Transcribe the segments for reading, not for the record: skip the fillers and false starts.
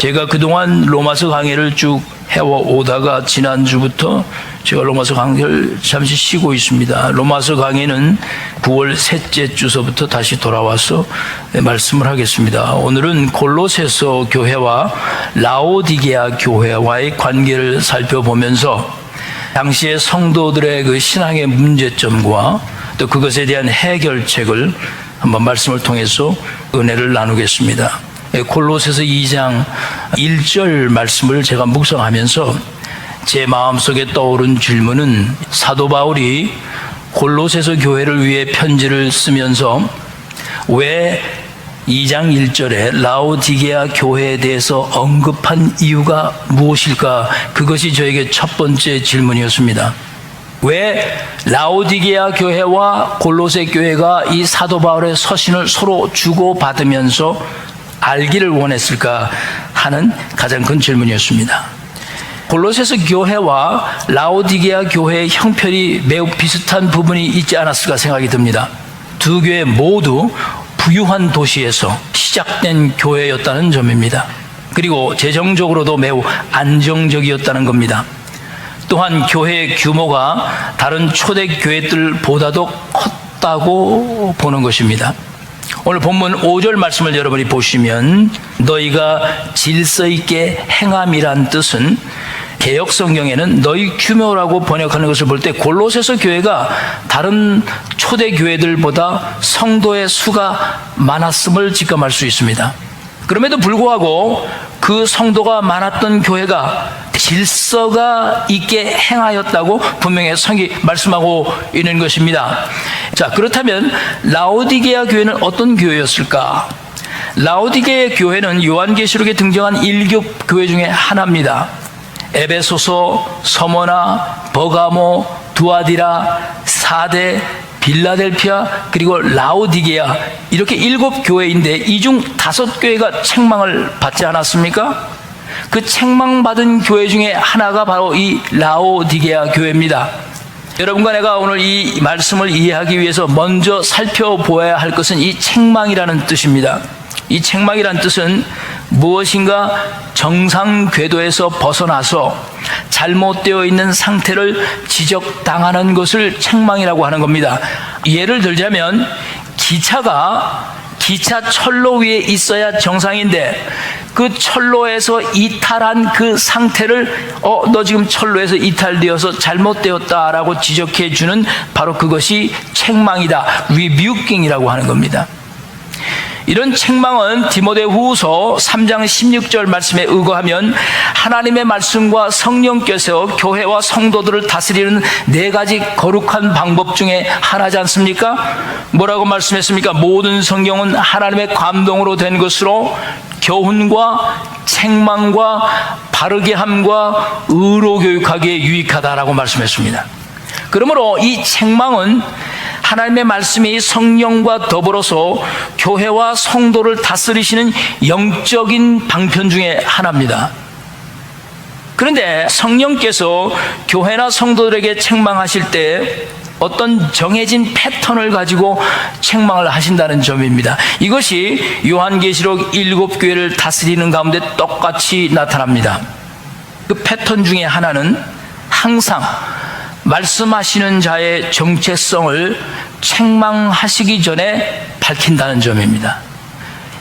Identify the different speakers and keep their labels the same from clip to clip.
Speaker 1: 제가 그동안 로마서 강의를 쭉 해오다가 지난주부터 제가 로마서 강의를 잠시 쉬고 있습니다. 로마서 강의는 9월 셋째 주서부터 다시 돌아와서 말씀을 하겠습니다. 오늘은 골로새서 교회와 라오디게아 교회와의 관계를 살펴보면서 당시의 성도들의 그 신앙의 문제점과 또 그것에 대한 해결책을 한번 말씀을 통해서 은혜를 나누겠습니다. 골로새서 2장 1절 말씀을 제가 묵상하면서 제 마음속에 떠오른 질문은 사도 바울이 골로새서 교회를 위해 편지를 쓰면서 왜 2장 1절에 라오디게아 교회에 대해서 언급한 이유가 무엇일까? 그것이 저에게 첫 번째 질문이었습니다. 왜 라오디게아 교회와 골로새 교회가 이 사도 바울의 서신을 서로 주고받으면서 알기를 원했을까 하는 가장 큰 질문이었습니다. 골로새서 교회와 라오디게아 교회의 형편이 매우 비슷한 부분이 있지 않았을까 생각이 듭니다. 두 교회 모두 부유한 도시에서 시작된 교회였다는 점입니다. 그리고 재정적으로도 매우 안정적이었다는 겁니다. 또한 교회의 규모가 다른 초대 교회들보다도 컸다고 보는 것입니다. 오늘 본문 5절 말씀을 여러분이 보시면 너희가 질서 있게 행함이란 뜻은 개역 성경에는 너희 규모라고 번역하는 것을 볼 때 골로새서 교회가 다른 초대 교회들보다 성도의 수가 많았음을 직감할 수 있습니다. 그럼에도 불구하고 그 성도가 많았던 교회가 질서가 있게 행하였다고 분명히 성경이 말씀하고 있는 것입니다. 자, 그렇다면 라오디게아 교회는 어떤 교회였을까? 라오디게아 교회는 요한계시록에 등장한 1급 교회 중에 하나입니다. 에베소서, 서머나, 버가모, 두아디라, 사데, 빌라델피아, 그리고 라오디게아, 이렇게 7교회인데 이 중 5교회가 책망을 받지 않았습니까? 그 책망받은 교회 중에 하나가 바로 이 라오디게아 교회입니다. 여러분과 내가 오늘 이 말씀을 이해하기 위해서 먼저 살펴보아야 할 것은 이 책망이라는 뜻입니다. 이 책망이라는 뜻은 무엇인가 정상 궤도에서 벗어나서 잘못되어 있는 상태를 지적당하는 것을 책망이라고 하는 겁니다. 예를 들자면 기차 철로 위에 있어야 정상인데 그 철로에서 이탈한 그 상태를 너 지금 철로에서 이탈되어서 잘못되었다라고 지적해 주는 바로 그것이 책망이다. 리뷰킹이라고 하는 겁니다. 이런 책망은 디모데후서 3장 16절 말씀에 의거하면 하나님의 말씀과 성령께서 교회와 성도들을 다스리는 4가지 거룩한 방법 중에 하나지 않습니까? 뭐라고 말씀했습니까? 모든 성경은 하나님의 감동으로 된 것으로 교훈과 책망과 바르게 함과 의로 교육하기에 유익하다라고 말씀했습니다. 그러므로 이 책망은 하나님의 말씀이 성령과 더불어서 교회와 성도를 다스리시는 영적인 방편 중에 하나입니다. 그런데 성령께서 교회나 성도들에게 책망하실 때 어떤 정해진 패턴을 가지고 책망을 하신다는 점입니다. 이것이 요한계시록 7교회를 다스리는 가운데 똑같이 나타납니다. 그 패턴 중에 하나는 항상 말씀하시는 자의 정체성을 책망하시기 전에 밝힌다는 점입니다.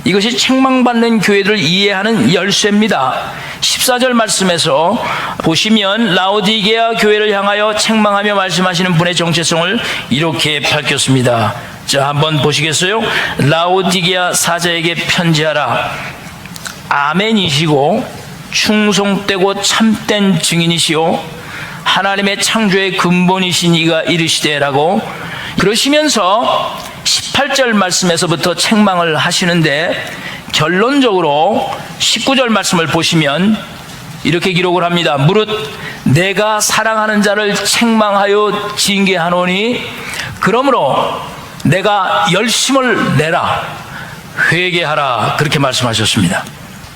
Speaker 1: 이것이 책망받는 교회들을 이해하는 열쇠입니다. 14절 말씀에서 보시면 라오디게아 교회를 향하여 책망하며 말씀하시는 분의 정체성을 이렇게 밝혔습니다. 자, 한번 보시겠어요? 라오디게아 사자에게 편지하라. 아멘이시고 충성되고 참된 증인이시오 하나님의 창조의 근본이신 이가 이르시되라고 그러시면서 18절 말씀에서부터 책망을 하시는데 결론적으로 19절 말씀을 보시면 이렇게 기록을 합니다. 무릇 내가 사랑하는 자를 책망하여 징계하노니 그러므로 내가 열심을 내라 회개하라 그렇게 말씀하셨습니다.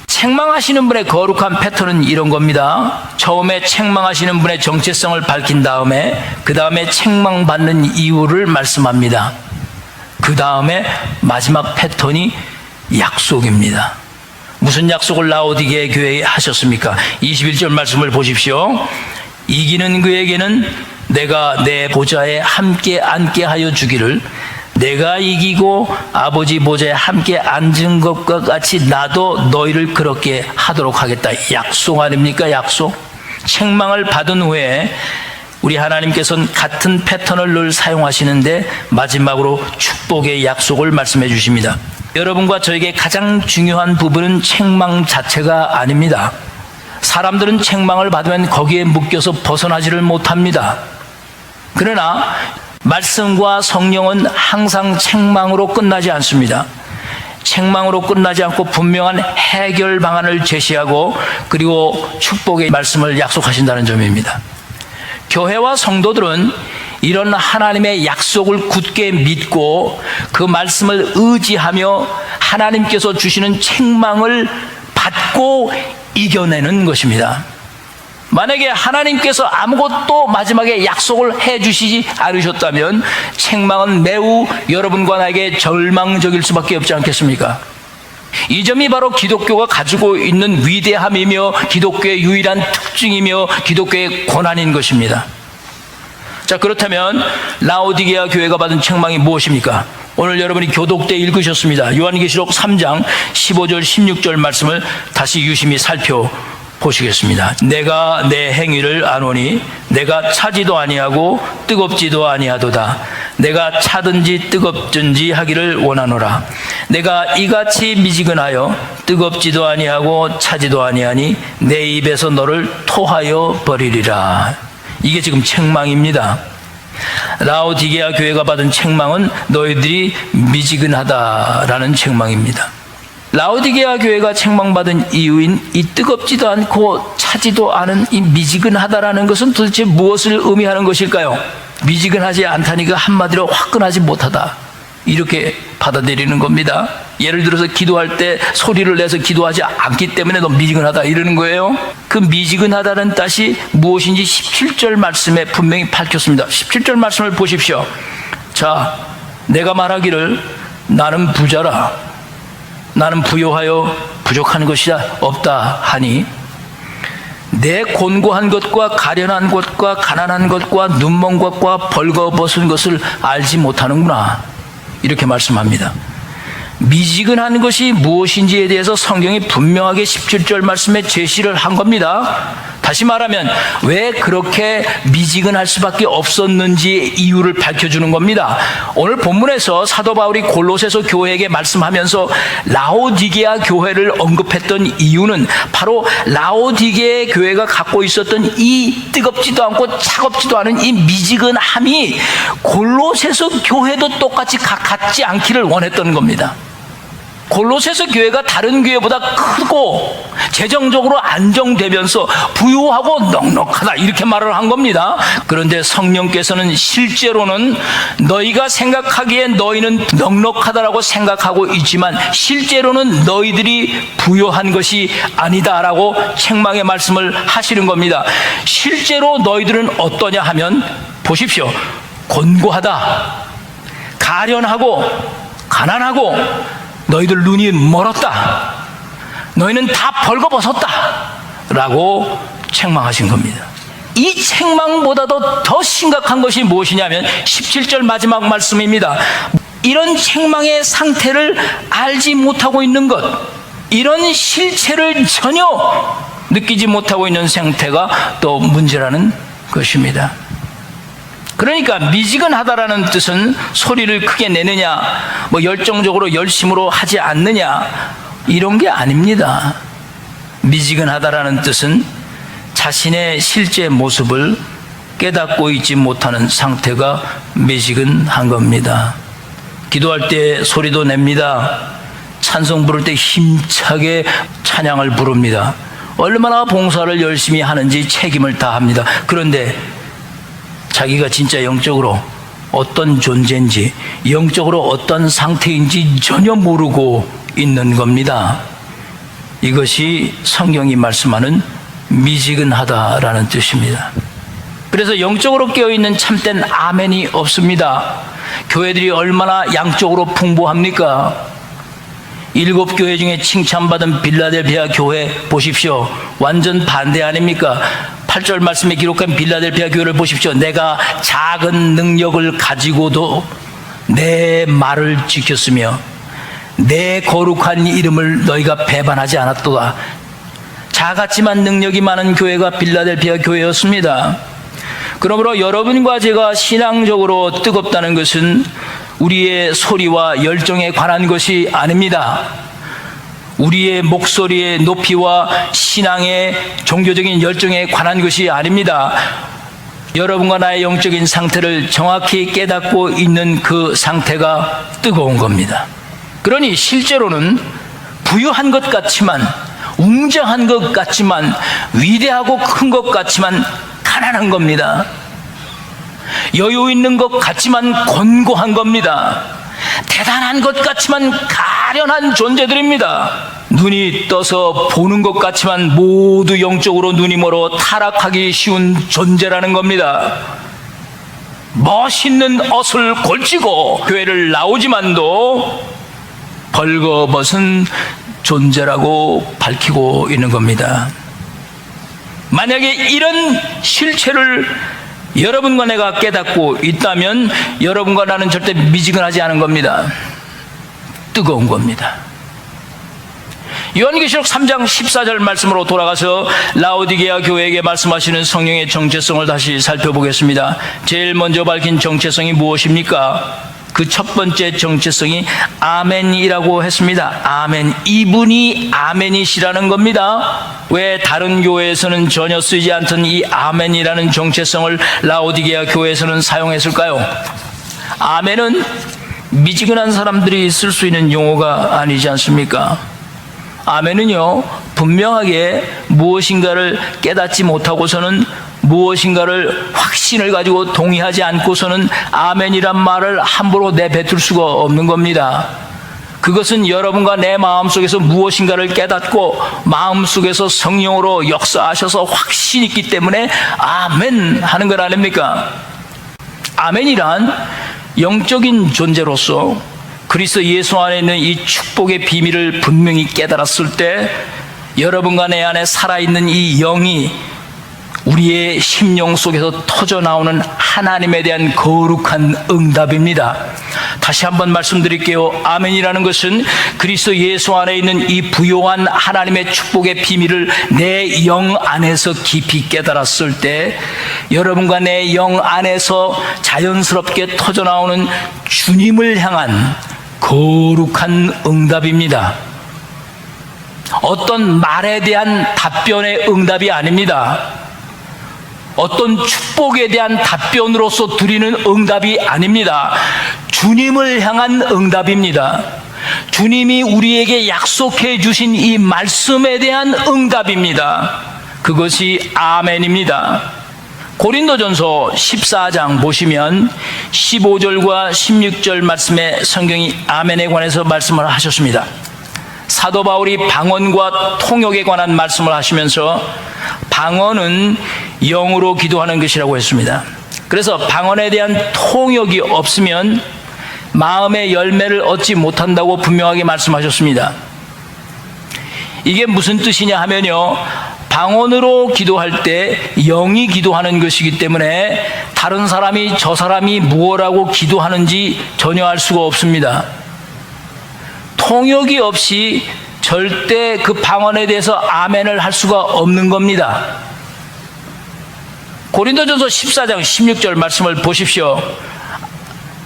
Speaker 1: 책망하시는 분의 거룩한 패턴은 이런 겁니다. 처음에 책망하시는 분의 정체성을 밝힌 다음에 그 다음에 책망받는 이유를 말씀합니다. 그 다음에 마지막 패턴이 약속입니다. 무슨 약속을 라오디게 교회에 하셨습니까? 21절 말씀을 보십시오. 이기는 그에게는 내가 내 보좌에 함께 앉게 하여 주기를, 내가 이기고 아버지 보좌에 함께 앉은 것과 같이 나도 너희를 그렇게 하도록 하겠다. 약속 아닙니까? 약속. 책망을 받은 후에 우리 하나님께서는 같은 패턴을 늘 사용하시는데 마지막으로 축복의 약속을 말씀해 주십니다. 여러분과 저에게 가장 중요한 부분은 책망 자체가 아닙니다. 사람들은 책망을 받으면 거기에 묶여서 벗어나지를 못합니다. 그러나 말씀과 성령은 항상 책망으로 끝나지 않습니다. 책망으로 끝나지 않고 분명한 해결 방안을 제시하고 그리고 축복의 말씀을 약속하신다는 점입니다. 교회와 성도들은 이런 하나님의 약속을 굳게 믿고 그 말씀을 의지하며 하나님께서 주시는 책망을 받고 이겨내는 것입니다. 만약에 하나님께서 아무것도 마지막에 약속을 해주시지 않으셨다면 책망은 매우 여러분과 나에게 절망적일 수밖에 없지 않겠습니까? 이 점이 바로 기독교가 가지고 있는 위대함이며 기독교의 유일한 특징이며 기독교의 권한인 것입니다. 자, 그렇다면 라오디게아 교회가 받은 책망이 무엇입니까? 오늘 여러분이 교독 때 읽으셨습니다. 요한계시록 3장 15절 16절 말씀을 다시 유심히 살펴보시겠습니다. 내가 내 행위를 아노니 내가 차지도 아니하고 뜨겁지도 아니하도다. 내가 차든지 뜨겁든지 하기를 원하노라. 내가 이같이 미지근하여 뜨겁지도 아니하고 차지도 아니하니 내 입에서 너를 토하여 버리리라. 이게 지금 책망입니다. 라오디게아 교회가 받은 책망은 너희들이 미지근하다라는 책망입니다. 라오디게아 교회가 책망받은 이유인 이 뜨겁지도 않고 차지도 않은 이 미지근하다라는 것은 도대체 무엇을 의미하는 것일까요? 미지근하지 않다니까 한마디로 화끈하지 못하다, 이렇게 받아들이는 겁니다. 예를 들어서 기도할 때 소리를 내서 기도하지 않기 때문에 너 미지근하다 이러는 거예요. 그 미지근하다는 뜻이 무엇인지 17절 말씀에 분명히 밝혔습니다. 17절 말씀을 보십시오. 자, 내가 말하기를 나는 부자라, 나는 부요하여 부족한 것이 없다 하니 내 곤고한 것과 가련한 것과 가난한 것과 눈먼 것과 벌거벗은 것을 알지 못하는구나, 이렇게 말씀합니다. 미지근한 것이 무엇인지에 대해서 성경이 분명하게 17절 말씀에 제시를 한 겁니다. 다시 말하면 왜 그렇게 미지근할 수밖에 없었는지의 이유를 밝혀주는 겁니다. 오늘 본문에서 사도 바울이 골로새서 교회에게 말씀하면서 라오디게아 교회를 언급했던 이유는 바로 라오디게아 교회가 갖고 있었던 이 뜨겁지도 않고 차갑지도 않은 이 미지근함이 골로새서 교회도 똑같이 갖지 않기를 원했던 겁니다. 골로새서 교회가 다른 교회보다 크고 재정적으로 안정되면서 부유하고 넉넉하다, 이렇게 말을 한 겁니다. 그런데 성령께서는 실제로는 너희가 생각하기에 너희는 넉넉하다라고 생각하고 있지만 실제로는 너희들이 부유한 것이 아니다라고 책망의 말씀을 하시는 겁니다. 실제로 너희들은 어떠냐 하면 보십시오. 곤고하다, 가련하고 가난하고 너희들 눈이 멀었다, 너희는 다 벌거벗었다 라고 책망하신 겁니다. 이 책망보다도 더 심각한 것이 무엇이냐면 17절 마지막 말씀입니다. 이런 책망의 상태를 알지 못하고 있는 것, 이런 실체를 전혀 느끼지 못하고 있는 상태가 또 문제라는 것입니다. 그러니까 미지근하다라는 뜻은 소리를 크게 내느냐, 열정적으로 열심으로 하지 않느냐, 이런 게 아닙니다. 미지근하다라는 뜻은 자신의 실제 모습을 깨닫고 있지 못하는 상태가 미지근한 겁니다. 기도할 때 소리도 냅니다. 찬송 부를 때 힘차게 찬양을 부릅니다. 얼마나 봉사를 열심히 하는지 책임을 다합니다. 그런데 자기가 진짜 영적으로 어떤 존재인지, 영적으로 어떤 상태인지 전혀 모르고 있는 겁니다. 이것이 성경이 말씀하는 미지근하다라는 뜻입니다. 그래서 영적으로 깨어있는 참된 아멘이 없습니다. 교회들이 얼마나 양적으로 풍부합니까? 7 교회 중에 칭찬받은 빌라델피아 교회 보십시오. 완전 반대 아닙니까? 8절 말씀에 기록한 빌라델피아 교회를 보십시오. 내가 작은 능력을 가지고도 내 말을 지켰으며 내 거룩한 이름을 너희가 배반하지 않았도다. 작았지만 능력이 많은 교회가 빌라델피아 교회였습니다. 그러므로 여러분과 제가 신앙적으로 뜨겁다는 것은 우리의 소리와 열정에 관한 것이 아닙니다. 우리의 목소리의 높이와 신앙의 종교적인 열정에 관한 것이 아닙니다. 여러분과 나의 영적인 상태를 정확히 깨닫고 있는 그 상태가 뜨거운 겁니다. 그러니 실제로는 부유한 것 같지만, 웅장한 것 같지만, 위대하고 큰 것 같지만 가난한 겁니다. 여유 있는 것 같지만 곤고한 겁니다. 대단한 것 같지만 가련한 존재들입니다. 눈이 떠서 보는 것 같지만 모두 영적으로 눈이 멀어 타락하기 쉬운 존재라는 겁니다. 멋있는 옷을 걸치고 교회를 나오지만도 벌거벗은 존재라고 밝히고 있는 겁니다. 만약에 이런 실체를 여러분과 내가 깨닫고 있다면 여러분과 나는 절대 미지근하지 않은 겁니다. 뜨거운 겁니다. 요한계시록 3장 14절 말씀으로 돌아가서 라오디게아 교회에게 말씀하시는 성령의 정체성을 다시 살펴보겠습니다. 제일 먼저 밝힌 정체성이 무엇입니까? 그 첫 번째 정체성이 아멘이라고 했습니다. 아멘. 이분이 아멘이시라는 겁니다. 왜 다른 교회에서는 전혀 쓰지 않던 이 아멘이라는 정체성을 라오디게아 교회에서는 사용했을까요? 아멘은 미지근한 사람들이 쓸 수 있는 용어가 아니지 않습니까? 아멘은요, 분명하게 무엇인가를 깨닫지 못하고서는 무엇인가를 확신을 가지고 동의하지 않고서는 아멘이란 말을 함부로 내뱉을 수가 없는 겁니다. 그것은 여러분과 내 마음속에서 무엇인가를 깨닫고 마음속에서 성령으로 역사하셔서 확신이 있기 때문에 아멘 하는 것 아닙니까? 아멘이란 영적인 존재로서 그리스도 예수 안에 있는 이 축복의 비밀을 분명히 깨달았을 때 여러분과 내 안에 살아있는 이 영이 우리의 심령 속에서 터져나오는 하나님에 대한 거룩한 응답입니다. 다시 한번 말씀드릴게요. 아멘이라는 것은 그리스도 예수 안에 있는 이 부요한 하나님의 축복의 비밀을 내 영 안에서 깊이 깨달았을 때 여러분과 내 영 안에서 자연스럽게 터져나오는 주님을 향한 거룩한 응답입니다. 어떤 말에 대한 답변의 응답이 아닙니다. 어떤 축복에 대한 답변으로서 드리는 응답이 아닙니다. 주님을 향한 응답입니다. 주님이 우리에게 약속해 주신 이 말씀에 대한 응답입니다. 그것이 아멘입니다. 고린도전서 14장 보시면 15절과 16절 말씀에 성경이 아멘에 관해서 말씀을 하셨습니다. 사도 바울이 방언과 통역에 관한 말씀을 하시면서 방언은 영으로 기도하는 것이라고 했습니다. 그래서 방언에 대한 통역이 없으면 마음의 열매를 얻지 못한다고 분명하게 말씀하셨습니다. 이게 무슨 뜻이냐 하면요, 방언으로 기도할 때 영이 기도하는 것이기 때문에 다른 사람이 저 사람이 무엇라고 기도하는지 전혀 알 수가 없습니다. 통역이 없이 절대 그 방언에 대해서 아멘을 할 수가 없는 겁니다. 고린도전서 14장 16절 말씀을 보십시오.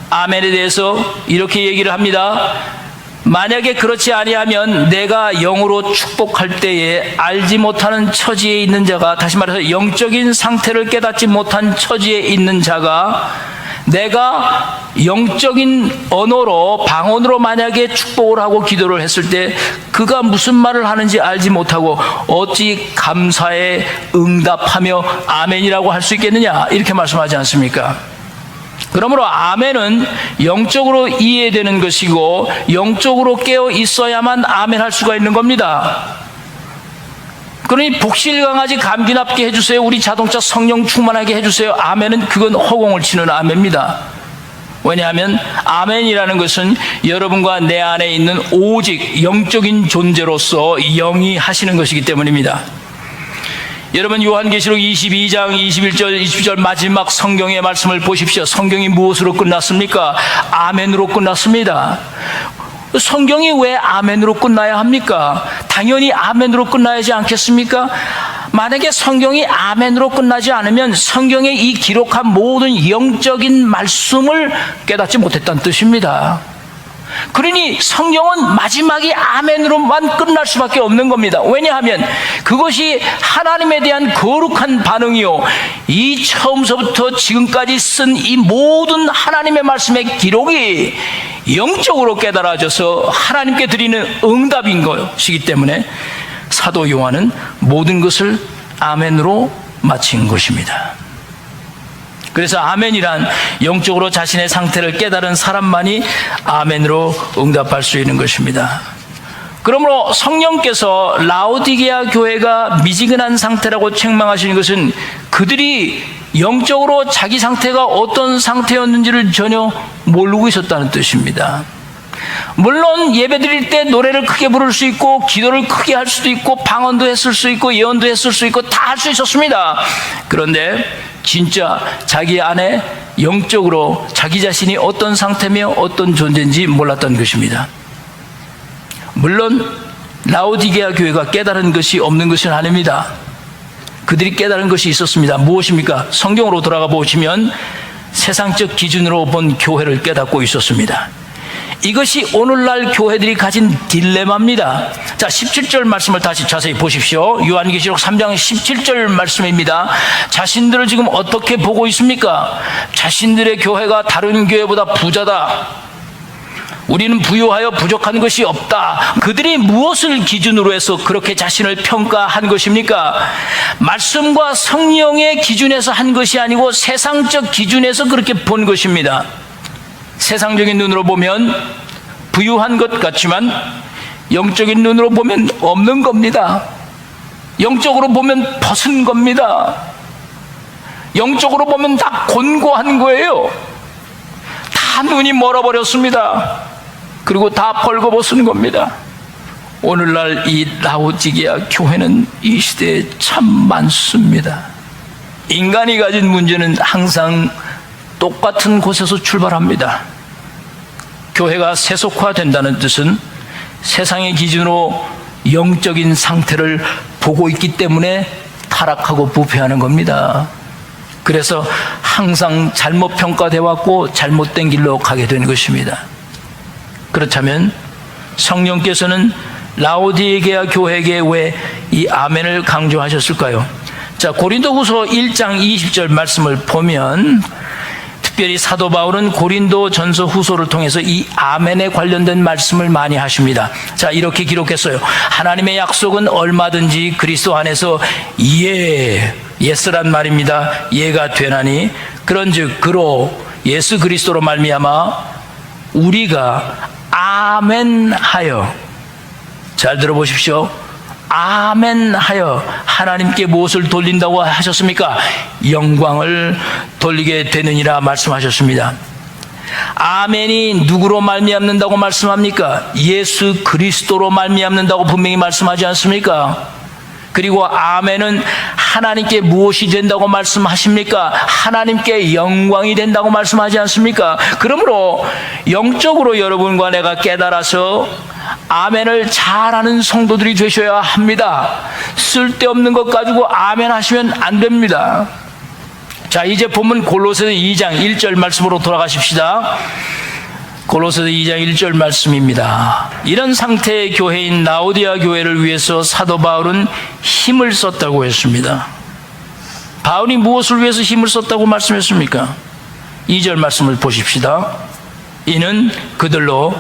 Speaker 1: 아멘에 대해서 이렇게 얘기를 합니다. 만약에 그렇지 아니하면 내가 영으로 축복할 때에 알지 못하는 처지에 있는 자가, 다시 말해서 영적인 상태를 깨닫지 못한 처지에 있는 자가 내가 영적인 언어로 방언으로 만약에 축복을 하고 기도를 했을 때 그가 무슨 말을 하는지 알지 못하고 어찌 감사에 응답하며 아멘이라고 할 수 있겠느냐, 이렇게 말씀하지 않습니까? 그러므로 아멘은 영적으로 이해되는 것이고 영적으로 깨어 있어야만 아멘 할 수가 있는 겁니다. 그러니 복실 강아지 감기 납게 해주세요, 우리 자동차 성령 충만하게 해주세요, 아멘은 그건 허공을 치는 아멘입니다. 왜냐하면 아멘이라는 것은 여러분과 내 안에 있는 오직 영적인 존재로서 영이 하시는 것이기 때문입니다. 여러분, 요한계시록 22장 21절 20절 마지막 성경의 말씀을 보십시오. 성경이 무엇으로 끝났습니까? 아멘으로 끝났습니다. 성경이 왜 아멘으로 끝나야 합니까? 당연히 아멘으로 끝나야지 않겠습니까? 만약에 성경이 아멘으로 끝나지 않으면 성경에 이 기록한 모든 영적인 말씀을 깨닫지 못했다는 뜻입니다. 그러니 성경은 마지막이 아멘으로만 끝날 수밖에 없는 겁니다. 왜냐하면 그것이 하나님에 대한 거룩한 반응이요, 이 처음서부터 지금까지 쓴 이 모든 하나님의 말씀의 기록이 영적으로 깨달아져서 하나님께 드리는 응답인 것이기 때문에 사도 요한은 모든 것을 아멘으로 마친 것입니다. 그래서 아멘이란 영적으로 자신의 상태를 깨달은 사람만이 아멘으로 응답할 수 있는 것입니다. 그러므로 성령께서 라오디게아 교회가 미지근한 상태라고 책망하시는 것은 그들이 영적으로 자기 상태가 어떤 상태였는지를 전혀 모르고 있었다는 뜻입니다. 물론 예배 드릴 때 노래를 크게 부를 수 있고 기도를 크게 할 수도 있고 방언도 했을 수 있고 예언도 했을 수 있고 다 할 수 있었습니다. 그런데 진짜 자기 안에 영적으로 자기 자신이 어떤 상태며 어떤 존재인지 몰랐던 것입니다. 물론 라오디게아 교회가 깨달은 것이 없는 것은 아닙니다. 그들이 깨달은 것이 있었습니다. 무엇입니까? 성경으로 돌아가 보시면 세상적 기준으로 본 교회를 깨닫고 있었습니다. 이것이 오늘날 교회들이 가진 딜레마입니다. 자, 17절 말씀을 다시 자세히 보십시오. 요한계시록 3장 17절 말씀입니다. 자신들을 지금 어떻게 보고 있습니까? 자신들의 교회가 다른 교회보다 부자다, 우리는 부유하여 부족한 것이 없다. 그들이 무엇을 기준으로 해서 그렇게 자신을 평가한 것입니까? 말씀과 성령의 기준에서 한 것이 아니고 세상적 기준에서 그렇게 본 것입니다. 세상적인 눈으로 보면 부유한 것 같지만 영적인 눈으로 보면 없는 겁니다. 영적으로 보면 벗은 겁니다. 영적으로 보면 다 곤고한 거예요. 다 눈이 멀어버렸습니다. 그리고 다 벌거벗은 겁니다. 오늘날 이 라오디게아 교회는 이 시대에 참 많습니다. 인간이 가진 문제는 항상 똑같은 곳에서 출발합니다. 교회가 세속화된다는 뜻은 세상의 기준으로 영적인 상태를 보고 있기 때문에 타락하고 부패하는 겁니다. 그래서 항상 잘못 평가되어 왔고 잘못된 길로 가게 되는 것입니다. 그렇다면 성령께서는 라오디게아 교회에게 왜 이 아멘을 강조하셨을까요? 자, 고린도후서 1장 20절 말씀을 보면 특별히 사도 바울은 고린도 전서 후서를 통해서 이 아멘에 관련된 말씀을 많이 하십니다. 자, 이렇게 기록했어요. 하나님의 약속은 얼마든지 그리스도 안에서 예스란 말입니다. 예가 되나니 그런즉 그로 예수 그리스도로 말미암아 우리가 아멘하여, 잘 들어보십시오. 아멘하여 하나님께 무엇을 돌린다고 하셨습니까? 영광을 돌리게 되느니라 말씀하셨습니다. 아멘이 누구로 말미암는다고 말씀합니까? 예수 그리스도로 말미암는다고 분명히 말씀하지 않습니까? 그리고 아멘은 하나님께 무엇이 된다고 말씀하십니까? 하나님께 영광이 된다고 말씀하지 않습니까? 그러므로 영적으로 여러분과 내가 깨달아서 아멘을 잘하는 성도들이 되셔야 합니다. 쓸데없는 것 가지고 아멘 하시면 안 됩니다. 자, 이제 본문 골로새서 2장 1절 말씀으로 돌아가십시다. 골로새서 2장 1절 말씀입니다. 이런 상태의 교회인 라오디게아 교회를 위해서 사도 바울은 힘을 썼다고 했습니다. 바울이 무엇을 위해서 힘을 썼다고 말씀했습니까? 2절 말씀을 보십시다. 이는 그들로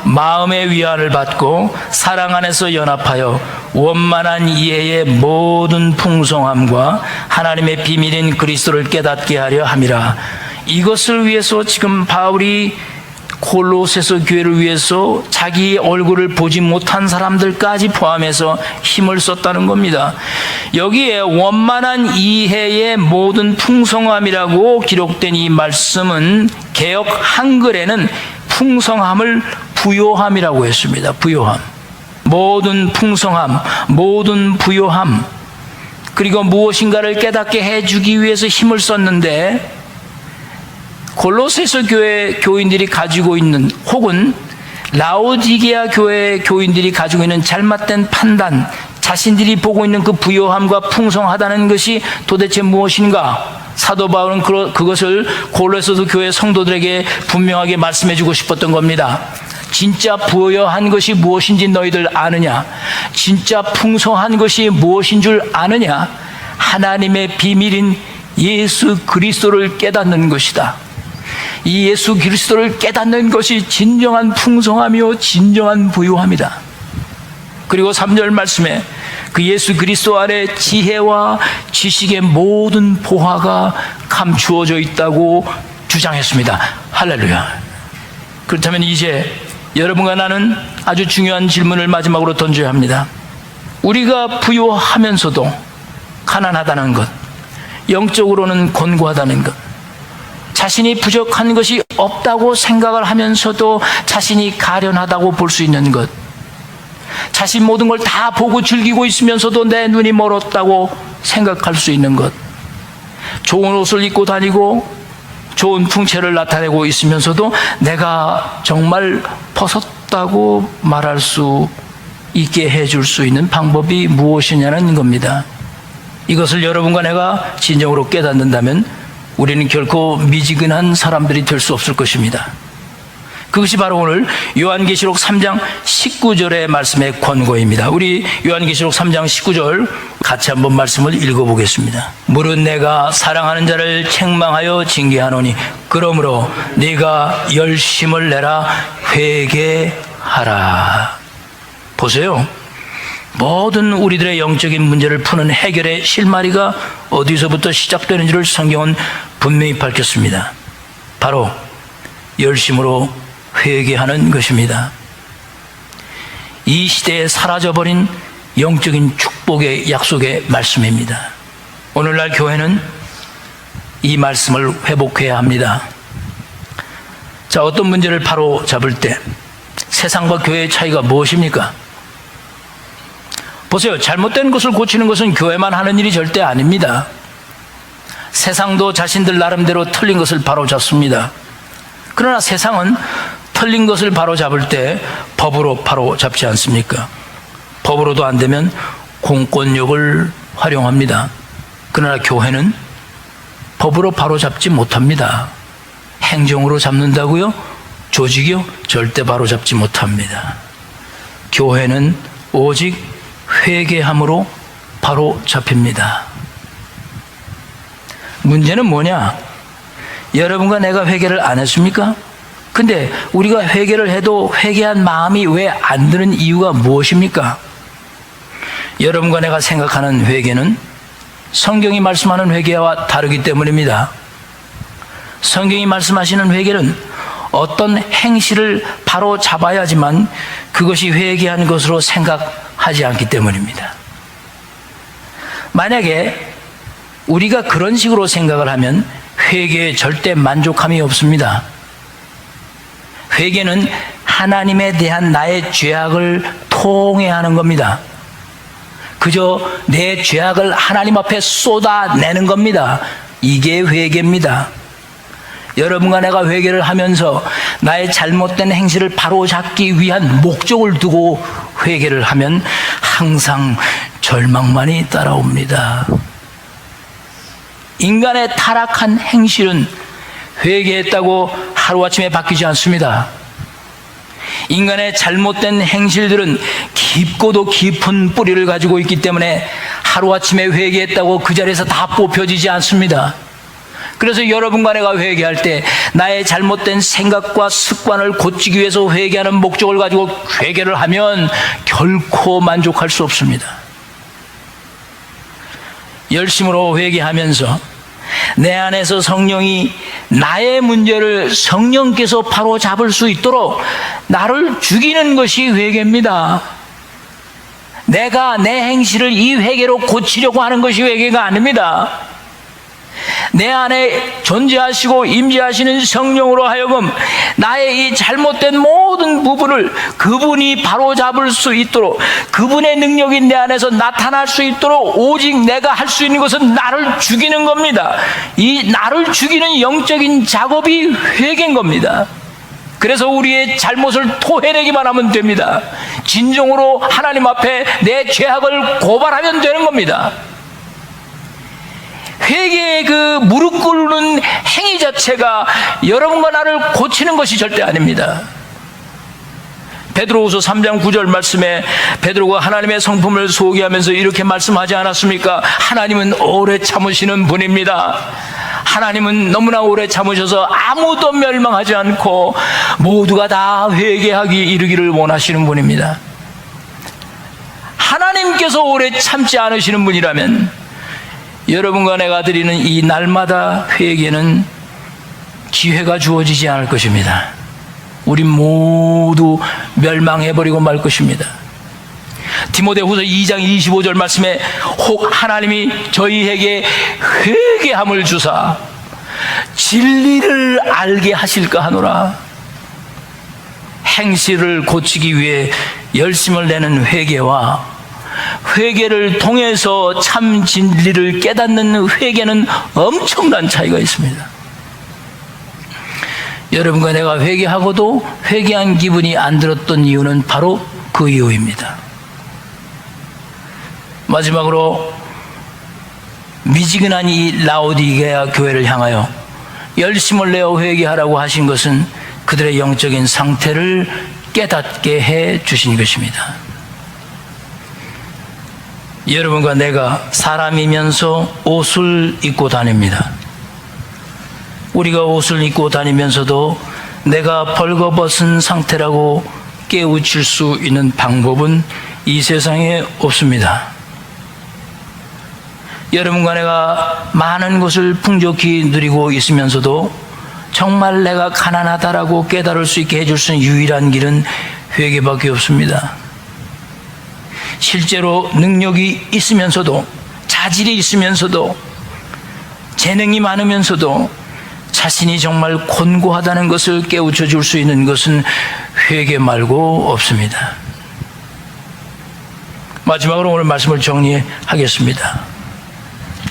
Speaker 1: 마음의 위안을 받고 사랑 안에서 연합하여 원만한 이해의 모든 풍성함과 하나님의 비밀인 그리스도를 깨닫게 하려 함이라. 이것을 위해서 지금 바울이 골로새서 교회를 위해서 자기 얼굴을 보지 못한 사람들까지 포함해서 힘을 썼다는 겁니다. 여기에 원만한 이해의 모든 풍성함이라고 기록된 이 말씀은 개역 한글에는 풍성함을 부요함이라고 했습니다. 부요함. 모든 풍성함, 모든 부요함, 그리고 무엇인가를 깨닫게 해주기 위해서 힘을 썼는데, 골로새서 교회 교인들이 가지고 있는, 혹은 라오디게아 교회 교인들이 가지고 있는 잘못된 판단, 자신들이 보고 있는 그 부요함과 풍성하다는 것이 도대체 무엇인가? 사도 바울은 그것을 골로새서 교회 성도들에게 분명하게 말씀해 주고 싶었던 겁니다. 진짜 부요한 것이 무엇인지 너희들 아느냐? 진짜 풍성한 것이 무엇인 줄 아느냐? 하나님의 비밀인 예수 그리스도를 깨닫는 것이다. 이 예수 그리스도를 깨닫는 것이 진정한 풍성함이요 진정한 부요함이다. 그리고 3절 말씀에 그 예수 그리스도 안에 지혜와 지식의 모든 보화가 감추어져 있다고 주장했습니다. 할렐루야. 그렇다면 이제 여러분과 나는 아주 중요한 질문을 마지막으로 던져야 합니다. 우리가 부요하면서도 가난하다는 것, 영적으로는 곤고하다는 것, 자신이 부족한 것이 없다고 생각을 하면서도 자신이 가련하다고 볼 수 있는 것, 자신 모든 걸 다 보고 즐기고 있으면서도 내 눈이 멀었다고 생각할 수 있는 것, 좋은 옷을 입고 다니고 좋은 풍채를 나타내고 있으면서도 내가 정말 벗었다고 말할 수 있게 해줄 수 있는 방법이 무엇이냐는 겁니다. 이것을 여러분과 내가 진정으로 깨닫는다면 우리는 결코 미지근한 사람들이 될 수 없을 것입니다. 그것이 바로 오늘 요한계시록 3장 19절의 말씀의 권고입니다. 우리 요한계시록 3장 19절 같이 한번 말씀을 읽어보겠습니다. 무릇 내가 사랑하는 자를 책망하여 징계하노니 그러므로 네가 열심을 내라 회개하라. 보세요. 모든 우리들의 영적인 문제를 푸는 해결의 실마리가 어디서부터 시작되는지를 성경은 분명히 밝혔습니다. 바로 열심으로 회개하는 것입니다. 이 시대에 사라져버린 영적인 축복의 약속의 말씀입니다. 오늘날 교회는 이 말씀을 회복해야 합니다. 자, 어떤 문제를 바로 잡을 때 세상과 교회의 차이가 무엇입니까? 보세요. 잘못된 것을 고치는 것은 교회만 하는 일이 절대 아닙니다. 세상도 자신들 나름대로 틀린 것을 바로잡습니다. 그러나 세상은 틀린 것을 바로잡을 때 법으로 바로잡지 않습니까? 법으로도 안 되면 공권력을 활용합니다. 그러나 교회는 법으로 바로잡지 못합니다. 행정으로 잡는다고요? 조직이요? 절대 바로잡지 못합니다. 교회는 오직 회개함으로 바로잡힙니다. 문제는 뭐냐? 여러분과 내가 회개를 안 했습니까? 근데 우리가 회개를 해도 회개한 마음이 왜 안 드는 이유가 무엇입니까? 여러분과 내가 생각하는 회개는 성경이 말씀하는 회개와 다르기 때문입니다. 성경이 말씀하시는 회개는 어떤 행실을 바로 잡아야지만 그것이 회개한 것으로 생각하지 않기 때문입니다. 만약에 우리가 그런 식으로 생각을 하면 회개에 절대 만족함이 없습니다. 회개는 하나님에 대한 나의 죄악을 통회하는 겁니다. 그저 내 죄악을 하나님 앞에 쏟아내는 겁니다. 이게 회개입니다. 여러분과 내가 회개를 하면서 나의 잘못된 행실을 바로잡기 위한 목적을 두고 회개를 하면 항상 절망만이 따라옵니다. 인간의 타락한 행실은 회개했다고 하루아침에 바뀌지 않습니다. 인간의 잘못된 행실들은 깊고도 깊은 뿌리를 가지고 있기 때문에 하루아침에 회개했다고 그 자리에서 다 뽑혀지지 않습니다. 그래서 여러분과 내가 회개할 때 나의 잘못된 생각과 습관을 고치기 위해서 회개하는 목적을 가지고 회개를 하면 결코 만족할 수 없습니다. 열심으로 회개하면서 내 안에서 성령이 나의 문제를 성령께서 바로 잡을 수 있도록 나를 죽이는 것이 회개입니다. 내가 내 행실을 이 회개로 고치려고 하는 것이 회개가 아닙니다. 내 안에 존재하시고 임재하시는 성령으로 하여금 나의 이 잘못된 모든 부분을 그분이 바로잡을 수 있도록, 그분의 능력이 내 안에서 나타날 수 있도록 오직 내가 할 수 있는 것은 나를 죽이는 겁니다. 이 나를 죽이는 영적인 작업이 회개인 겁니다. 그래서 우리의 잘못을 토해내기만 하면 됩니다. 진정으로 하나님 앞에 내 죄악을 고발하면 되는 겁니다. 회개의 그 무릎 꿇는 행위 자체가 여러분과 나를 고치는 것이 절대 아닙니다. 베드로후서 3장 9절 말씀에 베드로가 하나님의 성품을 소개하면서 이렇게 말씀하지 않았습니까? 하나님은 오래 참으시는 분입니다. 하나님은 너무나 오래 참으셔서 아무도 멸망하지 않고 모두가 다 회개하기 이르기를 원하시는 분입니다. 하나님께서 오래 참지 않으시는 분이라면 여러분과 내가 드리는 이 날마다 회개는 기회가 주어지지 않을 것입니다. 우리 모두 멸망해버리고 말 것입니다. 디모데후서 2장 25절 말씀에 혹 하나님이 저희에게 회개함을 주사 진리를 알게 하실까 하노라. 행실을 고치기 위해 열심을 내는 회개와 회개를 통해서 참 진리를 깨닫는 회개는 엄청난 차이가 있습니다. 여러분과 내가 회개하고도 회개한 기분이 안 들었던 이유는 바로 그 이유입니다. 마지막으로 미지근한 이 라오디게아 교회를 향하여 열심을 내어 회개하라고 하신 것은 그들의 영적인 상태를 깨닫게 해 주신 것입니다. 여러분과 내가 사람이면서 옷을 입고 다닙니다. 우리가 옷을 입고 다니면서도 내가 벌거벗은 상태라고 깨우칠 수 있는 방법은 이 세상에 없습니다. 여러분과 내가 많은 것을 풍족히 누리고 있으면서도 정말 내가 가난하다라고 깨달을 수 있게 해줄 수 있는 유일한 길은 회개밖에 없습니다. 실제로 능력이 있으면서도, 자질이 있으면서도, 재능이 많으면서도 자신이 정말 곤고하다는 것을 깨우쳐 줄 수 있는 것은 회개 말고 없습니다. 마지막으로 오늘 말씀을 정리하겠습니다.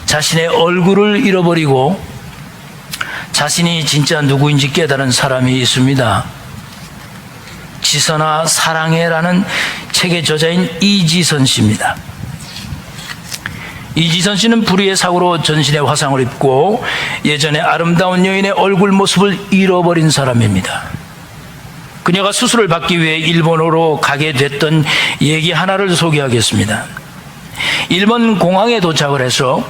Speaker 1: 자신의 얼굴을 잃어버리고 자신이 진짜 누구인지 깨달은 사람이 있습니다. 지선아 사랑해라는 책의 저자인 이지선 씨입니다. 이지선 씨는 불의의 사고로 전신에 화상을 입고 예전에 아름다운 여인의 얼굴 모습을 잃어버린 사람입니다. 그녀가 수술을 받기 위해 일본으로 가게 됐던 얘기 하나를 소개하겠습니다. 일본 공항에 도착을 해서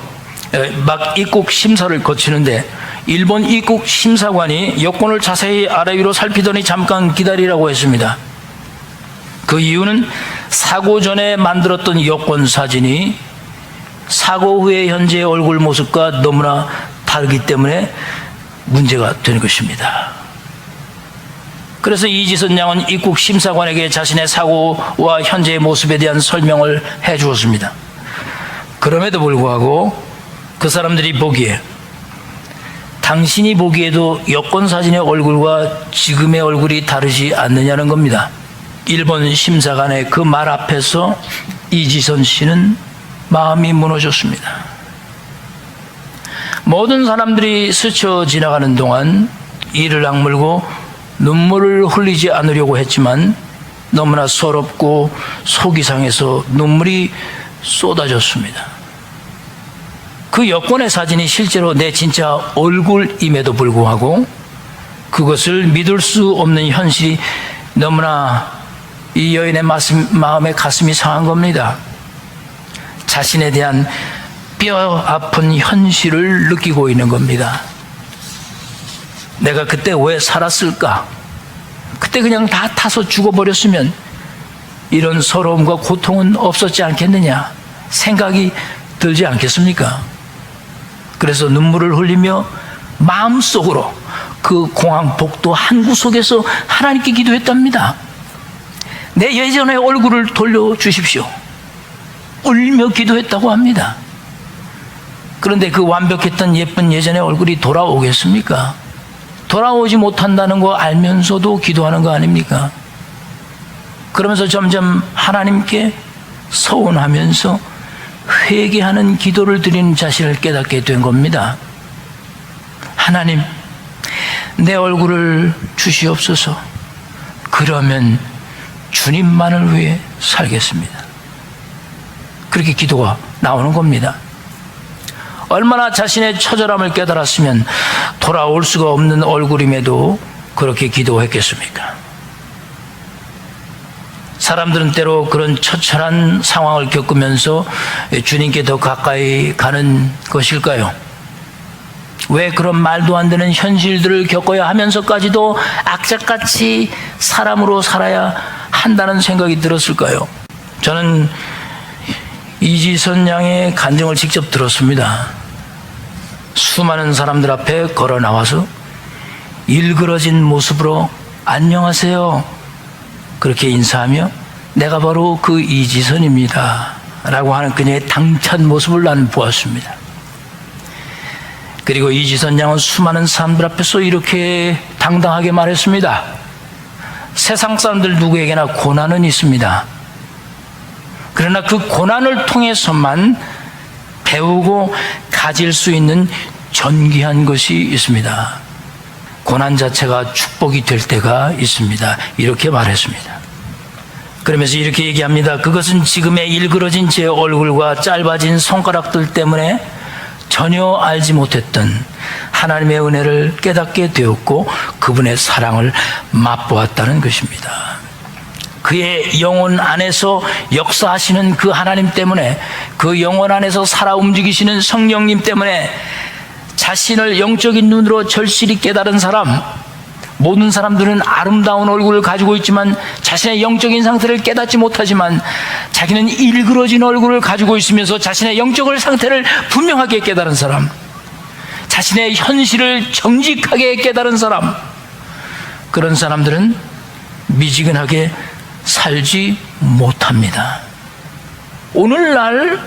Speaker 1: 막 입국 심사를 거치는데 일본 입국 심사관이 여권을 자세히 아래 위로 살피더니 잠깐 기다리라고 했습니다. 그 이유는 사고 전에 만들었던 여권 사진이 사고 후의 현재의 얼굴 모습과 너무나 다르기 때문에 문제가 되는 것입니다. 그래서 이지선 양은 입국 심사관에게 자신의 사고와 현재의 모습에 대한 설명을 해 주었습니다. 그럼에도 불구하고 그 사람들이 보기에, 당신이 보기에도 여권 사진의 얼굴과 지금의 얼굴이 다르지 않느냐는 겁니다. 일본 심사관의 그 말 앞에서 이지선 씨는 마음이 무너졌습니다. 모든 사람들이 스쳐 지나가는 동안 이를 악물고 눈물을 흘리지 않으려고 했지만 너무나 서럽고 속이 상해서 눈물이 쏟아졌습니다. 그 여권의 사진이 실제로 내 진짜 얼굴임에도 불구하고 그것을 믿을 수 없는 현실이 너무나 이 여인의 마음에 가슴이 상한 겁니다. 자신에 대한 뼈 아픈 현실을 느끼고 있는 겁니다. 내가 그때 왜 살았을까? 그때 그냥 다 타서 죽어버렸으면 이런 서러움과 고통은 없었지 않겠느냐 생각이 들지 않겠습니까? 그래서 눈물을 흘리며 마음속으로 그 공항 복도 한 구석에서 하나님께 기도했답니다. 내 예전의 얼굴을 돌려주십시오. 울며 기도했다고 합니다. 그런데 그 완벽했던 예쁜 예전의 얼굴이 돌아오겠습니까? 돌아오지 못한다는 거 알면서도 기도하는 거 아닙니까? 그러면서 점점 하나님께 서운하면서 회개하는 기도를 드리는 자신을 깨닫게 된 겁니다. 하나님, 내 얼굴을 주시옵소서. 그러면 주님만을 위해 살겠습니다. 그렇게 기도가 나오는 겁니다. 얼마나 자신의 처절함을 깨달았으면 돌아올 수가 없는 얼굴임에도 그렇게 기도했겠습니까? 사람들은 때로 그런 처절한 상황을 겪으면서 주님께 더 가까이 가는 것일까요? 왜 그런 말도 안 되는 현실들을 겪어야 하면서까지도 악착같이 사람으로 살아야 한다는 생각이 들었을까요? 저는 이지선 양의 간증을 직접 들었습니다. 수많은 사람들 앞에 걸어 나와서 일그러진 모습으로 안녕하세요 그렇게 인사하며 내가 바로 그 이지선입니다 라고 하는 그녀의 당찬 모습을 나는 보았습니다. 그리고 이지선 양은 수많은 사람들 앞에서 이렇게 당당하게 말했습니다. 세상 사람들 누구에게나 고난은 있습니다. 그러나 그 고난을 통해서만 배우고 가질 수 있는 존귀한 것이 있습니다. 고난 자체가 축복이 될 때가 있습니다. 이렇게 말했습니다. 그러면서 이렇게 얘기합니다. 그것은 지금의 일그러진 제 얼굴과 짧아진 손가락들 때문에 전혀 알지 못했던 하나님의 은혜를 깨닫게 되었고 그분의 사랑을 맛보았다는 것입니다. 그의 영혼 안에서 역사하시는 그 하나님 때문에, 그 영혼 안에서 살아 움직이시는 성령님 때문에 자신을 영적인 눈으로 절실히 깨달은 사람, 모든 사람들은 아름다운 얼굴을 가지고 있지만 자신의 영적인 상태를 깨닫지 못하지만 자기는 일그러진 얼굴을 가지고 있으면서 자신의 영적 상태를 분명하게 깨달은 사람, 자신의 현실을 정직하게 깨달은 사람, 그런 사람들은 미지근하게 살지 못합니다. 오늘날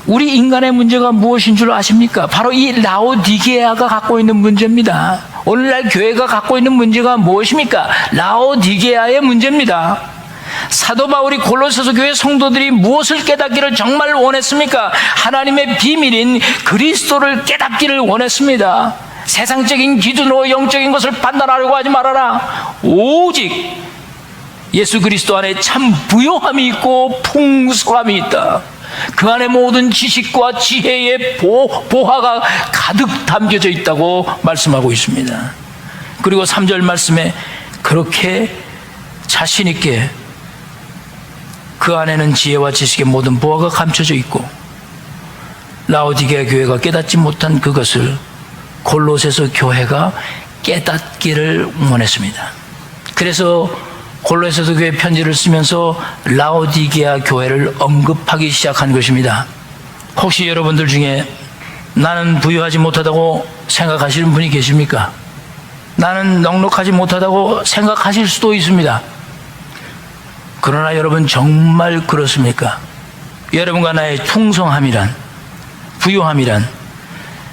Speaker 1: 우리 인간의 문제가 무엇인 줄 아십니까? 바로 이 라오디게아가 갖고 있는 문제입니다. 오늘날 교회가 갖고 있는 문제가 무엇입니까? 라오디게아의 문제입니다. 사도 바울이 골로새서 교회 성도들이 무엇을 깨닫기를 정말 원했습니까? 하나님의 비밀인 그리스도를 깨닫기를 원했습니다. 세상적인 기준으로 영적인 것을 판단하려고 하지 말아라. 오직 예수 그리스도 안에 참 부요함이 있고 풍성함이 있다. 그 안에 모든 지식과 지혜의 보화가 가득 담겨져 있다고 말씀하고 있습니다. 그리고 3절 말씀에 그렇게 자신 있게 그 안에는 지혜와 지식의 모든 보화가 감춰져 있고 라오디게아 교회가 깨닫지 못한 그것을 골로새서 교회가 깨닫기를 원했습니다. 그래서 골로새서 교회 편지를 쓰면서 라오디게아 교회를 언급하기 시작한 것입니다. 혹시 여러분들 중에 나는 부유하지 못하다고 생각하시는 분이 계십니까? 나는 넉넉하지 못하다고 생각하실 수도 있습니다. 그러나 여러분 정말 그렇습니까? 여러분과 나의 풍성함이란, 부유함이란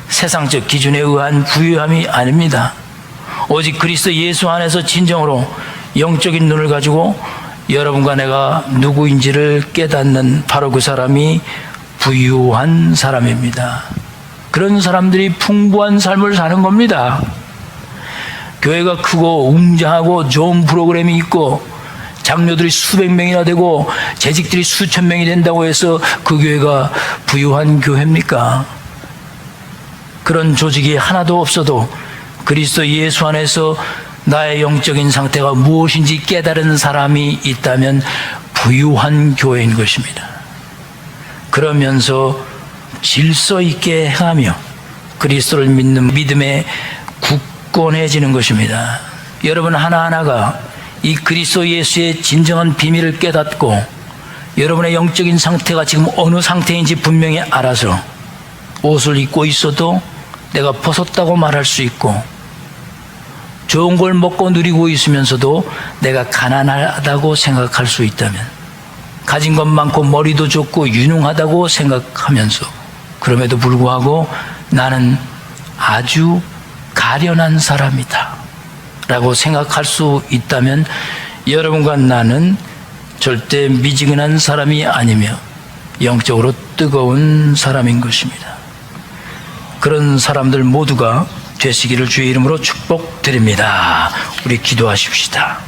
Speaker 1: 세상적 기준에 의한 부유함이 아닙니다. 오직 그리스도 예수 안에서 진정으로 영적인 눈을 가지고 여러분과 내가 누구인지를 깨닫는 바로 그 사람이 부유한 사람입니다. 그런 사람들이 풍부한 삶을 사는 겁니다. 교회가 크고 웅장하고 좋은 프로그램이 있고 장로들이 수백 명이나 되고 재직들이 수천 명이 된다고 해서 그 교회가 부유한 교회입니까? 그런 조직이 하나도 없어도 그리스도 예수 안에서 나의 영적인 상태가 무엇인지 깨달은 사람이 있다면 부유한 교회인 것입니다. 그러면서 질서 있게 행하며 그리스도를 믿는 믿음에 굳건해지는 것입니다. 여러분 하나하나가 이 그리스도 예수의 진정한 비밀을 깨닫고 여러분의 영적인 상태가 지금 어느 상태인지 분명히 알아서 옷을 입고 있어도 내가 벗었다고 말할 수 있고, 좋은 걸 먹고 누리고 있으면서도 내가 가난하다고 생각할 수 있다면, 가진 것 많고 머리도 좋고 유능하다고 생각하면서 그럼에도 불구하고 나는 아주 가련한 사람이다 라고 생각할 수 있다면, 여러분과 나는 절대 미지근한 사람이 아니며 영적으로 뜨거운 사람인 것입니다. 그런 사람들 모두가 되시기를 주의 이름으로 축복드립니다. 우리 기도하십시다.